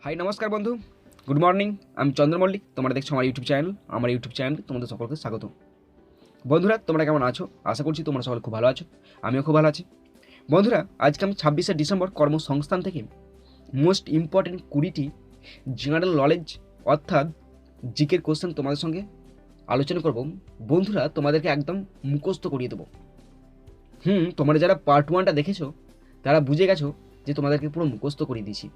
High নমস্কার বন্ধু, good morning. আমি চন্দ্র মল্লিক, তোমরা দেখছো আমার ইউটিউব চ্যানেল। আমার ইউটিউব চ্যানেলে তোমাদের সকলকে স্বাগত। বন্ধুরা, তোমরা কেমন আছো? আশা করছি তোমরা সকলে খুব ভালো আছো, আমিও খুব ভালো আছি। বন্ধুরা, আজকে আমি 26শে ডিসেম্বর কর্মসংস্থান থেকে মোস্ট ইম্পর্টেন্ট 20টি জেনারেল নলেজ অর্থাৎ জিকের কোশ্চেন তোমাদের সঙ্গে আলোচনা করব। বন্ধুরা, তোমাদেরকে একদম মুখস্থ করিয়ে দেবো। তোমরা যারা পার্ট 1টা দেখেছো তারা বুঝে গেছো যে তোমাদেরকে পুরো মুখস্থ করিয়ে দিয়েছি।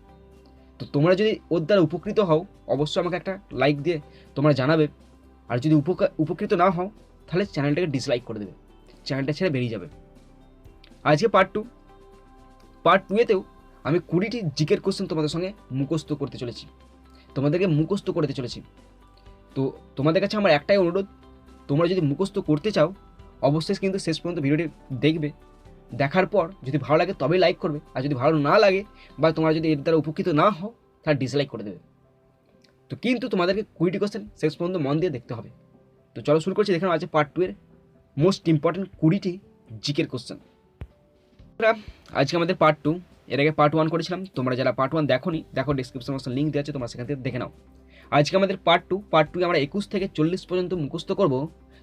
তো তোমরা যদি ওর দ্বারা উপকৃত হও, অবশ্যই আমাকে একটা লাইক দিয়ে তোমরা জানাবে। আর যদি উপকৃত না হও, তাহলে চ্যানেলটাকে ডিসলাইক করে দেবে, চ্যানেলটা ছেড়ে বেরিয়ে যাবে। আজকে পার্ট 2-এতেও আমি 20টি জিকের কোশ্চেন তোমাদের সঙ্গে মুখস্থ করতে চলেছি, তোমাদেরকে মুখস্থ করতে চলেছি। তো তোমাদের কাছে আমার একটাই অনুরোধ, তোমরা যদি মুখস্থ করতে চাও অবশ্যই কিন্তু শেষ পর্যন্ত ভিডিওটি দেখবে। দেখার পর যদি ভালো লাগে তবেই লাইক করবে, আর যদি ভালো না লাগে বা তোমরা যদি এর দ্বারা উপকৃত না হও তাহলে ডিসলাইক করে দেবে। তো কিন্তু তোমাদেরকে 20টি কোশ্চেন শেষ পর্যন্ত মন দিয়ে দেখতে হবে। তো চলো শুরু করছি। দেখে আছে পার্ট 2-এর মোস্ট ইম্পর্টেন্ট 20টি জিকের কোশ্চেন। আজকে আমাদের পার্ট 2, এর আগে পার্ট 1 করেছিলাম। তোমরা যারা পার্ট 1 দেখোনি, দেখো ডিসক্রিপশন বক্সে লিঙ্ক দেওয়া আছে, তোমরা সেখান থেকে দেখে নাও। আজকে আমাদের পার্ট 2 আমরা 21 থেকে 40 পর্যন্ত মুখস্থ করব।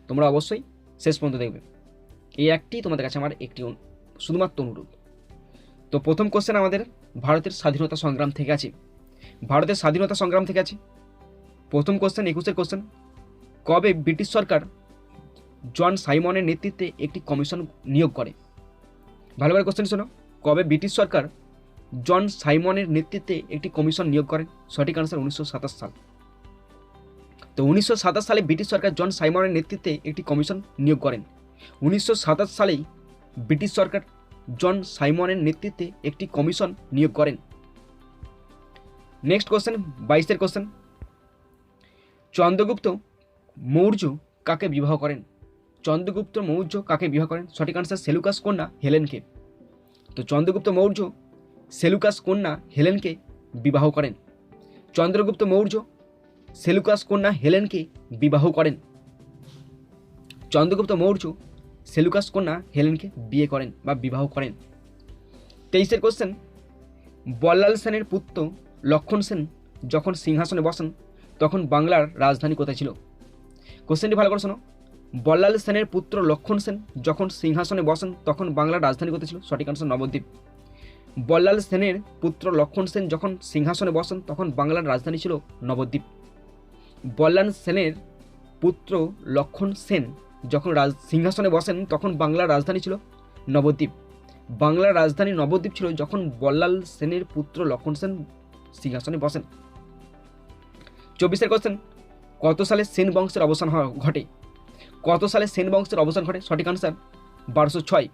তোমরা অবশ্যই শেষ পর্যন্ত দেখবে। এই একটি তোমাদের কাছে আমার একটি শুধুমাত্র অনুরোধ। তো প্রথম কোশ্চেন আমাদের ভারতের স্বাধীনতা সংগ্রাম থেকে আছে। ভারতের স্বাধীনতা সংগ্রাম থেকে আছে প্রথম কোশ্চেন, 21-এর কোশ্চেন। কবে ব্রিটিশ সরকার জন সাইমনের নেতৃত্বে একটি কমিশন নিয়োগ করে? ভালোভাবে কোশ্চেন শোনো। কবে ব্রিটিশ সরকার জন সাইমনের নেতৃত্বে একটি কমিশন নিয়োগ করেন? সঠিক আনসার 1927 সাল। তো 1927 সালে ব্রিটিশ সরকার জন সাইমনের নেতৃত্বে একটি কমিশন নিয়োগ করেন। 1927 সালেই ব্রিটিশ সরকার জন সাইমনের নেতৃত্বে একটি কমিশন নিয়োগ করেন। নেক্সট কোশ্চেন, 22-এর কোশ্চেন। চন্দ্রগুপ্ত মৌর্য কাকে বিবাহ করেন? চন্দ্রগুপ্ত মৌর্য কাকে বিবাহ করেন? সঠিক আনসার সেলুকাস কন্যা হেলেনকে। তো চন্দ্রগুপ্ত মৌর্য সেলুকাস কন্যা হেলেনকে বিবাহ করেন। চন্দ্রগুপ্ত মৌর্য সেলুকাস কন্যা হেলেনকে বিবাহ করেন। চন্দ্রগুপ্ত মৌর্য সেলুকাস কন্যা হেলেনকে বিয়ে করেন বা বিবাহ করেন। 23-এর কোশ্চেন। বল্লাল সেনের পুত্র লক্ষণ সেন যখন সিংহাসনে বসেন তখন বাংলার রাজধানী কোথায় ছিল? কোশ্চেনটি ভালো করে শোনো। বল্লাল সেনের পুত্র লক্ষণ সেন যখন সিংহাসনে বসেন তখন বাংলার রাজধানী কোথায় ছিল? সঠিক আনসার নবদ্বীপ। বল্লাল সেনের পুত্র লক্ষণ সেন যখন সিংহাসনে বসেন তখন বাংলার রাজধানী ছিল নবদ্বীপ। বল্লাল সেনের পুত্র লক্ষণ সেন যখন সিংহাসনে বসেন তখন বাংলার রাজধানী ছিল নবদ্বীপ। বাংলার রাজধানী নবদ্বীপ ছিল যখন বল্লাল সেনের পুত্র লক্ষণ সেন সিংহাসনে বসেন। 24-এর কোশ্চেন। কত সালে সেন বংশের অবসান ঘটে? কত সালে সেন বংশের অবসান ঘটে? সঠিক আনসার 1206।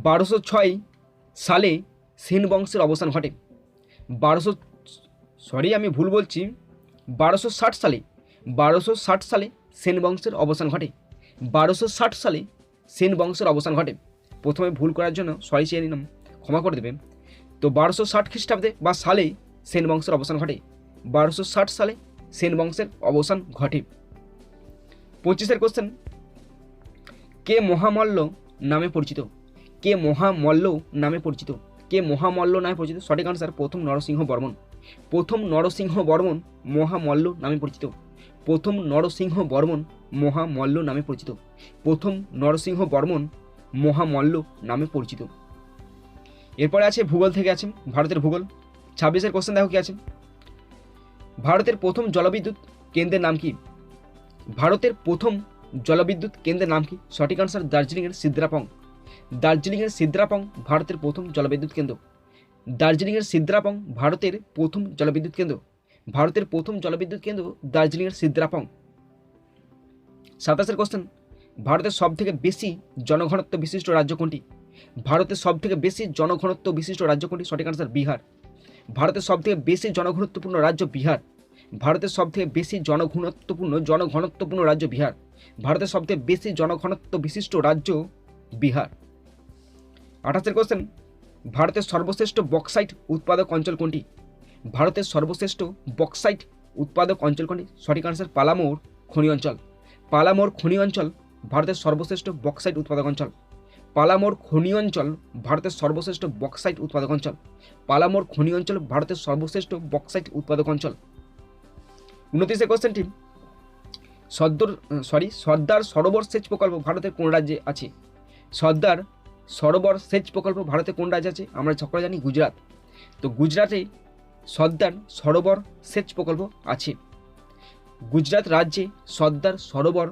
1206 সালে সেন বংশের অবসান ঘটে। 1260 সালে 1260 সালে সেন বংশের অবসান ঘটে। 1260 সালে সেন বংশের অবসান ঘটে। প্রথমে ভুল করার জন্য সরি চেয়ে নিলাম, ক্ষমা করে দেবেন। তো 1260 খ্রিস্টাব্দে বা সালে সেন বংশের অবসান ঘটে। 1260 সালে সেন বংশের অবসান ঘটে। 25-এর কোশ্চেন। কে মহামল্ল নামে পরিচিত? কে মহামল্ল নামে পরিচিত? কে মহামল্ল নামে পরিচিত? সঠিক আনসার প্রথম নরসিংহ বর্মন। প্রথম নরসিংহ বর্মন মহামল্ল নামে পরিচিত। প্রথম নরসিংহ বর্মন মহামল্ল নামে পরিচিত। প্রথম নরসিংহ বর্মন মহামল্ল নামে পরিচিত। এরপরে আছে ভূগোল থেকে আছে ভারতের ভূগোল। 26-এর কোশ্চেন দেখো কি আছে। ভারতের প্রথম জলবিদ্যুৎ কেন্দ্রের নাম কি? ভারতের প্রথম জলবিদ্যুৎ কেন্দ্রের নাম কি? সঠিক আনসার দার্জিলিংয়ের সিদ্রাপং। দার্জিলিংয়ের সিদ্রাপং ভারতের প্রথম জলবিদ্যুৎ কেন্দ্র। দার্জিলিংয়ের সিদ্রাপং ভারতের প্রথম জলবিদ্যুৎ কেন্দ্র। ভারতের প্রথম জলবিদ্যুৎ কেন্দ্র দার্জিলিংয়ের সিদ্রাপং। 27-এর কোশ্চেন। ভারতের সবথেকে বেশি জনঘনত্ব বিশিষ্ট রাজ্য কোনটি? ভারতের সবথেকে বেশি জনঘনত্ব বিশিষ্ট রাজ্য কোনটি? সঠিক আনসার বিহার। ভারতের সবথেকে বেশি জনঘনত্বপূর্ণ রাজ্য বিহার। ভারতের সবথেকে বেশি জনঘনত্বপূর্ণ রাজ্য বিহার। ভারতের সবথেকে বেশি জনঘনত্ব বিশিষ্ট রাজ্য বিহার। 28-এর কোশ্চেন। ভারতের সর্বশ্রেষ্ঠ বক্সাইট উৎপাদক অঞ্চল কোনটি? ভারতের সর্বশ্রেষ্ঠ বক্সাইট উৎপাদক অঞ্চল কোনটি? সঠিক আনসার পালামৌর খনি অঞ্চল। পালামৌর খনি অঞ্চল ভারতের সর্বশ্রেষ্ঠ বক্সাইট উৎপাদক অঞ্চল। পালামোর খনি অঞ্চল ভারতের সর্বশ্রেষ্ঠ বক্সাইট উৎপাদক অঞ্চল। পালামোর খনি অঞ্চল ভারতের সর্বশ্রেষ্ঠ বক্সাইট উৎপাদক অঞ্চল। 29 কোশ্চেনটি, সর্দার সরোবর সেচ প্রকল্প ভারতের কোন রাজ্যে আছে? সর্দার সরোবর সেচ প্রকল্প ভারতের কোন রাজ্যে আছে? আমরা সকলে জানি গুজরাট। তো গুজরাটে সর্দার সরোবর সেচ প্রকল্প আছে। গুজরাট রাজ্যে সর্দার সরোবর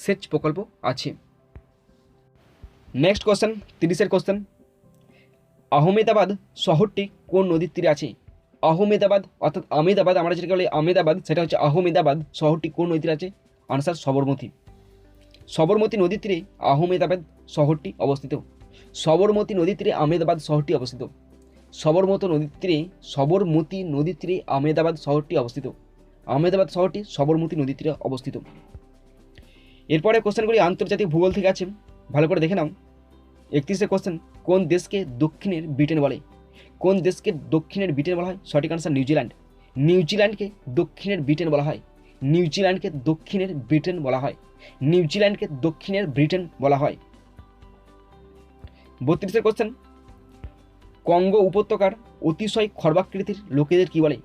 সেচ প্রকল্প আছে। নেক্সট কোশ্চেন, 30 কোশ্চেন, আহমেদাবাদ শহরটি কোন নদীর তীরে আছে? আহমেদাবাদ অর্থাৎ আহমেদাবাদ, আমরা যেটাকে বলি আহমেদাবাদ, সেটা হচ্ছে আহমেদাবাদ শহরটি কোন নদীর আছে? আনসার সবরমতী। সবরমতী নদীর তীরে আহমেদাবাদ শহরটি অবস্থিত। সবরমতী নদীর তীরে আহমেদাবাদ শহরটি অবস্থিত। সবরমতী নদীর তীরে আহমেদাবাদ শহরটি অবস্থিত। আহমেদাবাদ শহরটি সবরমতী নদীর তীরে অবস্থিত। এরপরে কোশ্চেনগুলি আন্তর্জাতিক ভূগোল থেকে আছে, ভালো করে দেখে নাও। 31 কোশ্চেন, কোন দেশকে দক্ষিণের ব্রিটেন বলে? কোন দেশকে দক্ষিণের ব্রিটেন বলা হয়? সঠিক আনসার নিউজিল্যান্ড। নিউজিল্যান্ডকে দক্ষিণের ব্রিটেন বলা হয়। নিউজিল্যান্ডকে দক্ষিণের ব্রিটেন বলা হয়। নিউজিল্যান্ডকে দক্ষিণের ব্রিটেন বলা হয়। 32 কোশ্চেন, কঙ্গো উপত্যকার অতিশয় খর্বাকৃতির লোকেদের কি বলে?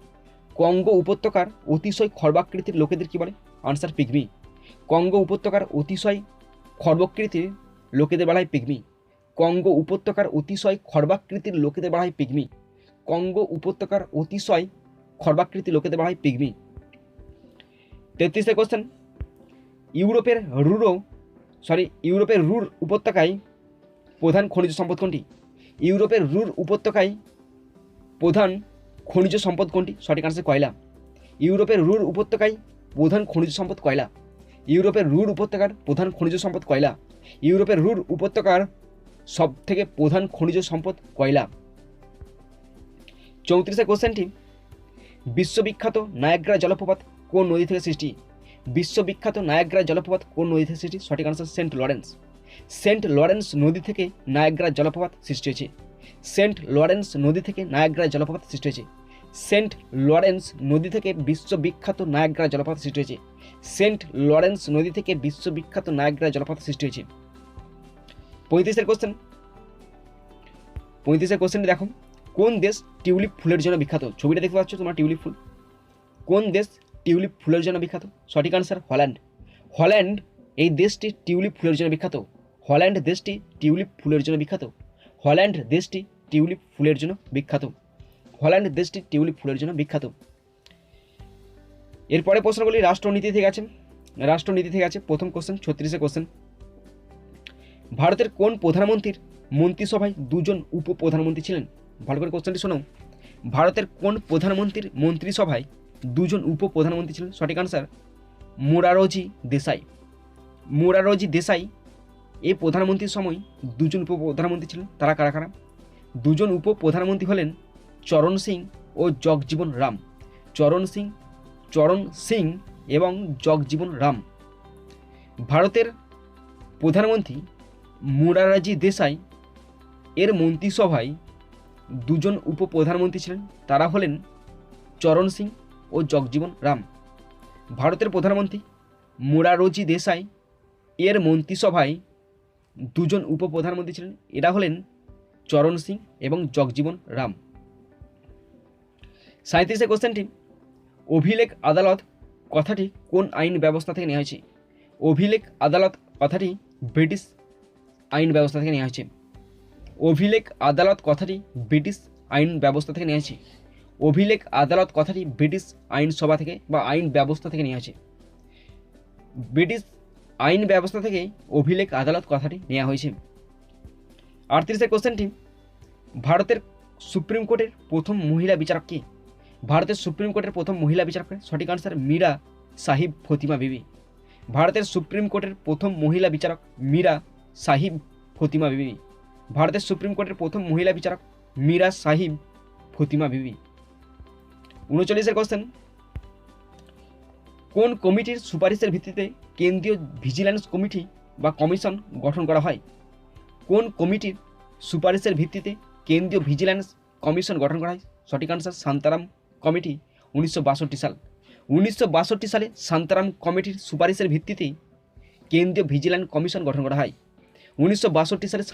কঙ্গো উপত্যকার অতিশয় খর্বাকৃতির লোকেদের কি বলে? Answer pygmy. কঙ্গো উপত্যকার অতিশয় খর্বাকৃতির লোকেদের বলা হয় পিগমি। কঙ্গো উপত্যকার অতিশয় খর্বাকৃতির লোকেদের বলা হয় পিগমি। কঙ্গো উপত্যকার অতিশয় খর্বাকৃতির লোকেদের বলা হয় পিগমি। 33 কোশ্চেন, ইউরোপের রুর উপত্যকায় প্রধান খনিজ সম্পদ কোনটি? ইউরোপের রুর উপত্যকায় প্রধান খনিজ সম্পদ কোনটি? সঠিক আনসার কয়লা। ইউরোপের রুর উপত্যকায় প্রধান খনিজ সম্পদ কয়লা। ইউরোপের রুর উপত্যকার প্রধান খনিজ সম্পদ কয়লা। ইউরোপের রুর উপত্যকার সব থেকে প্রধান খনিজ সম্পদ কয়লা। 34 কোশ্চেনটি, বিশ্ববিখ্যাত নায়াগ্রা জলপ্রপাত কোন নদী থেকে সৃষ্টি? বিশ্ববিখ্যাত নায়াগ্রা জলপ্রপাত কোন নদী থেকে সৃষ্টি? সঠিক answer Saint Lawrence. Saint Lawrence নদী থেকে নায়াগ্রা জলপ্রপাত সৃষ্টি হয়েছে। সেন্ট লরেন্স নদী থেকে নায়াগ্রা জলপ্রপাত সৃষ্টি হয়েছে। সেন্ট লরেন্স নদী থেকে বিশ্ববিখ্যাত নায়াগ্রা জলপ্রপাত সৃষ্টি হয়েছে। সেন্ট লরেন্স নদী থেকে বিশ্ববিখ্যাত নায়াগ্রা জলপ্রপাত সৃষ্টি হয়েছে। 35 কোশ্চেন, 35 কোশ্চেনটি দেখো, কোন দেশ টিউলিপ ফুলের জন্য বিখ্যাত? ছবিটা দেখতে পাচ্ছ তোমার, টিউলিপ ফুল। কোন দেশ টিউলিপ ফুলের জন্য বিখ্যাত? সঠিক আনসার হল্যান্ড। হল্যান্ড এই দেশটি টিউলিপ ফুলের জন্য বিখ্যাত। হল্যান্ড দেশটি টিউলিপ ফুলের জন্য বিখ্যাত। হল্যান্ড দেশটি টিউলিপ ফুলের জন্য বিখ্যাত। হল্যান্ড দেশটি টিউলিপ ফুলের জন্য বিখ্যাত। এরপরে প্রশ্নগুলি রাষ্ট্রনীতি থেকে আছে। রাষ্ট্রনীতি থেকে আছে। প্রথম কোশ্চেন, 36 কোশ্চেন, ভারতের কোন প্রধানমন্ত্রীর মন্ত্রিসভায় দুজন উপপ্রধানমন্ত্রী ছিলেন? ভালো করে কোশ্চেনটি শোনো। ভারতের কোন প্রধানমন্ত্রীর মন্ত্রিসভায় দুজন উপপ্রধানমন্ত্রী ছিলেন? সঠিক আনসার মোরারজি দেশাই। মোরারজি দেশাই এই প্রধানমন্ত্রীর সময় দুজন উপপ্রধানমন্ত্রী ছিলেন। তারা কারা কারা? দুজন উপপ্রধানমন্ত্রী হলেন চরণ সিং ও জগজীবন রাম। চরণ সিং এবং জগজীবন রাম। ভারতের প্রধানমন্ত্রী মোরারজি দেশাই এর মন্ত্রিসভায় দুজন উপপ্রধানমন্ত্রী ছিলেন। তারা হলেন চরণ সিং ও জগজীবন রাম। ভারতের প্রধানমন্ত্রী মোরারজি দেশাই এর মন্ত্রিসভায় দুজন উপপ্রধানমন্ত্রী ছিলেন। এরা হলেন চরণ সিং এবং জগজীবন রাম। 37 কোশ্চেনটি, অভিলেখ আদালত কথাটি কোন আইন ব্যবস্থা থেকে নেওয়া হয়েছে? অভিলেখ আদালত কথাটি ব্রিটিশ আইন ব্যবস্থা থেকে নেওয়া হয়েছে। অভিলেখ আদালত কথাটি ব্রিটিশ আইন ব্যবস্থা থেকে নেওয়া হয়েছে। অভিলেখ আদালত কথাটি ব্রিটিশ আইনসভা থেকে বা আইন ব্যবস্থা থেকে নেওয়া হয়েছে। ব্রিটিশ আইন ব্যবস্থা থেকে অভিলেখ আদালত কথাটি নেওয়া হয়েছে। 38 কোশ্চেনটি, ভারতের সুপ্রিম কোর্টের প্রথম মহিলা বিচারক কে? ভারতের সুপ্রিম কোর্টের প্রথম মহিলা বিচারক কে? সঠিক আনসার মীরা সাহিব ফতিমা বিবি। ভারতের সুপ্রিম কোর্টের প্রথম মহিলা বিচারক মীরা সাহিব ফতিমা বিবি। ভারতের সুপ্রিম কোর্টের প্রথম মহিলা বিচারক মীরা সাহিব ফতিমা বিবি। 39 কোশ্চেন, কোন কমিটির সুপারিশের ভিত্তিতে কেন্দ্রীয় ভিজিল্যান্স কমিটি বা কমিশন গঠন করা হয়? কোন কমিটির সুপারিশের ভিত্তিতে কেন্দ্রীয় ভিজিল্যান্স কমিশন গঠন করা হয়? সঠিক আনসার শান্তারাম কমিটি, 1962 সাল। 1962 সালে শান্তারাম কমিটির সুপারিশের ভিত্তিতে কেন্দ্রীয় ভিজিল্যান্স কমিশন গঠন করা হয়। 1962 সালে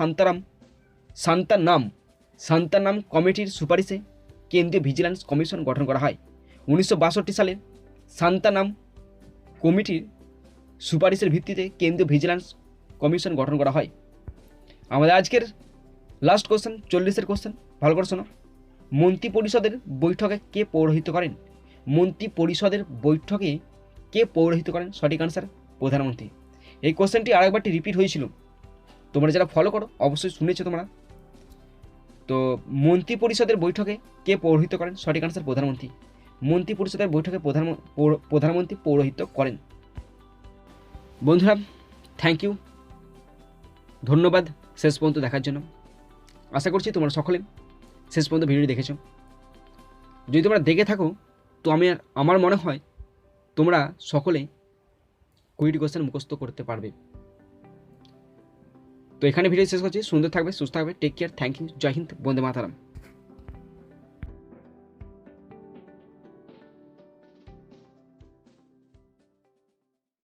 শান্তানাম কমিটির সুপারিশে কেন্দ্রীয় ভিজিলেন্স কমিশন গঠন করা হয়। 1962 সালে শান্তানাম কমিটির সুপারিশের ভিত্তিতে কেন্দ্রীয় ভিজিলেন্স কমিশন গঠন করা হয়। আমাদের আজকের লাস্ট কোশ্চেন, 40-এর কোশ্চেন, ভালো করে শোনো। মন্ত্রিপরিষদের বৈঠকে কে পৌরোহিত্য করেন? মন্ত্রিপরিষদের বৈঠকে কে পৌরোহিত্য করেন? সঠিক আনসার প্রধানমন্ত্রী। এই কোশ্চেনটি আরেকবারটি রিপিট হয়েছিল, তোমরা যারা ফলো করো অবশ্যই শুনেছো তোমরা। তো মন্ত্রিপরিষদের বৈঠকে কে পৌরোহিত্য করেন? সঠিক আনসার প্রধানমন্ত্রী। মন্ত্রিপরিষদের বৈঠকে প্রধানমন্ত্রী পৌরোহিত্য করেন। বন্ধুরা, থ্যাংক ইউ, ধন্যবাদ শেষ পর্যন্ত দেখার জন্য। আশা করছি তোমরা সকলে শেষ পর্যন্ত ভিডিওটি দেখেছো। যদি তোমরা দেখে থাকো তো আমার মনে হয় তোমরা সকলে 20টি কোশ্চেন মুখস্থ করতে পারবে। তো এখানে ভিডিও শেষ করছি। সুন্দর থাকবে, সুস্থ থাকবে, টেক কেয়ার, থ্যাংক ইউ, জয় হিন্দ, বন্দে মাতরম।